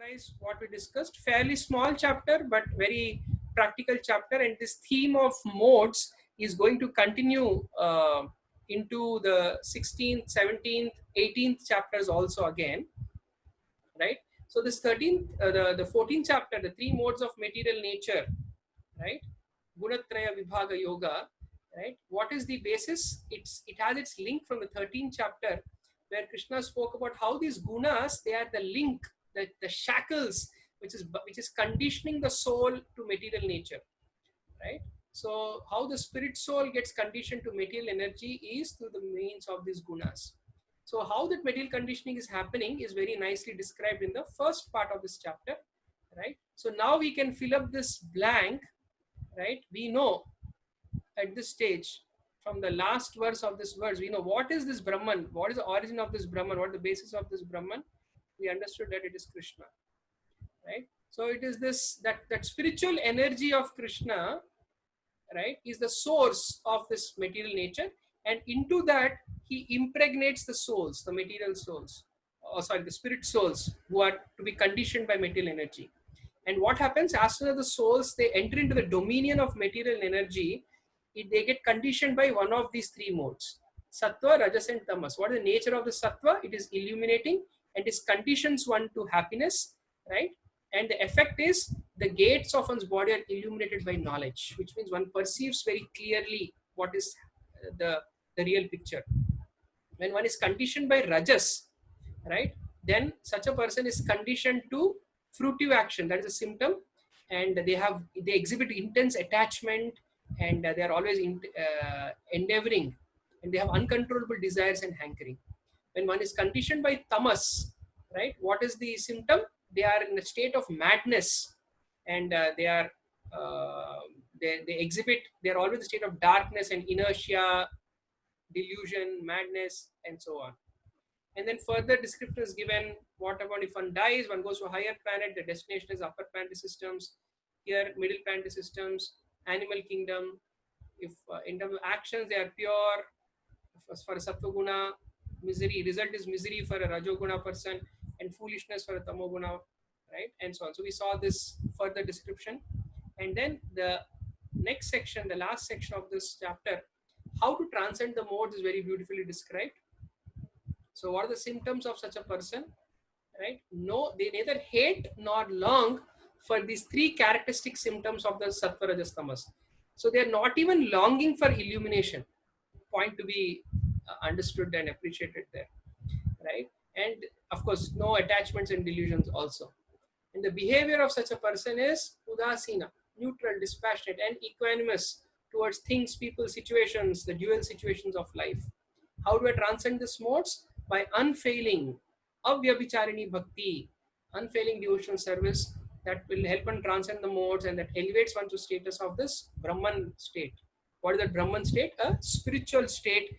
summarize what we discussed. Fairly small chapter, but very practical chapter. And this theme of modes is going to continue into the 16th, 17th, 18th chapters also again, right? So this 13th, the 14th chapter, the three modes of material nature, right? Gunatraya Vibhaga Yoga, right? What is the basis? It has its link from the 13th chapter, where Krishna spoke about how these gunas, they are the link, the shackles, which is conditioning the soul to material nature, right? So how the spirit soul gets conditioned to material energy is through the means of these gunas. So how that material conditioning is happening is very nicely described in the first part of this chapter, right? So now we can fill up this blank, right? We know at this stage, from the last verse of this verse, we know what is this Brahman, what is the origin of this Brahman, what is the basis of this Brahman. We understood that it is Krishna, right? So it is this, that spiritual energy of Krishna, right, is the source of this material nature, and into that he impregnates the souls, the material souls, the spirit souls who are to be conditioned by material energy. And what happens as soon as the souls, they enter into the dominion of material energy, they get conditioned by one of these three modes: sattva, rajas, and tamas. What is the nature of the sattva? It is illuminating, and it conditions one to happiness, right? And the effect is the gates of one's body are illuminated by knowledge, which means one perceives very clearly what is the real picture. When one is conditioned by rajas, right, then such a person is conditioned to fruitive action. That is a symptom, and they exhibit intense attachment, and they are always endeavoring, and they have uncontrollable desires and hankering. When one is conditioned by tamas, right, what is the symptom? They are in a state of madness, and they exhibit, they are always in a state of darkness and inertia, delusion, madness, and so on. And then further description is given. What about if one dies, one goes to a higher planet, the destination is upper planetary systems, here middle planetary systems, animal kingdom. If in terms of actions they are pure, as for a sattva guna, misery, result is misery for a rajoguna person, and foolishness for a tamoguna, right? And so on. So we saw this further description. And then the next section, the last section of this chapter, how to transcend the modes, is very beautifully described. So what are the symptoms of such a person, right? No, they neither hate nor long for these three characteristic symptoms of the sattva, rajas, tamas. So they are not even longing for illumination. Point to be understood and appreciated there, right? And of course, no attachments and delusions also. And the behavior of such a person is udasina, neutral, dispassionate, and equanimous towards things, people, situations, the dual situations of life. How do I transcend these modes? By unfailing avyabhicharini bhakti, unfailing devotional service that will help one transcend the modes, and that elevates one to status of this Brahman state. What is that Brahman state? A spiritual state.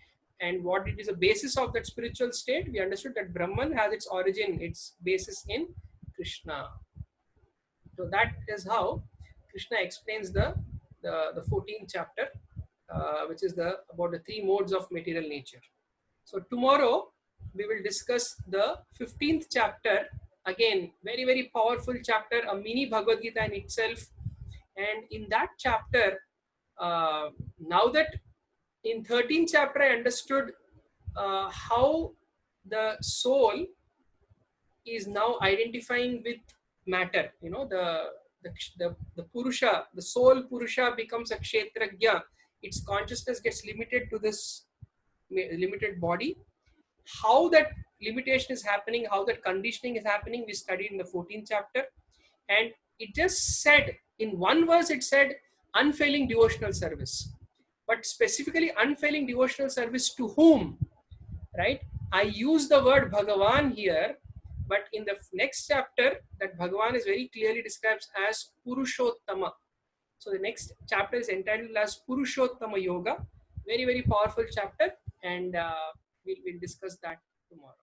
And what it is, a basis of that spiritual state, we understood that Brahman has its origin, its basis in Krishna. So that is how Krishna explains the 14th chapter, which is about the three modes of material nature. So tomorrow we will discuss the 15th chapter. Again, very, very powerful chapter, a mini Bhagavad Gita in itself. And in that chapter, now that in 13th chapter I understood how the soul is now identifying with matter. You know, the Purusha, the soul Purusha becomes a Kshetragya. Its consciousness gets limited to this limited body. How that limitation is happening, how that conditioning is happening, we studied in the 14th chapter. And it just said, in one verse it said unfailing devotional service. But specifically unfailing devotional service to whom, right? I use the word Bhagavan here, but in the next chapter, that Bhagavan is very clearly described as Purushottama. So the next chapter is entitled as Purushottama Yoga. Very, very powerful chapter, and we'll discuss that tomorrow.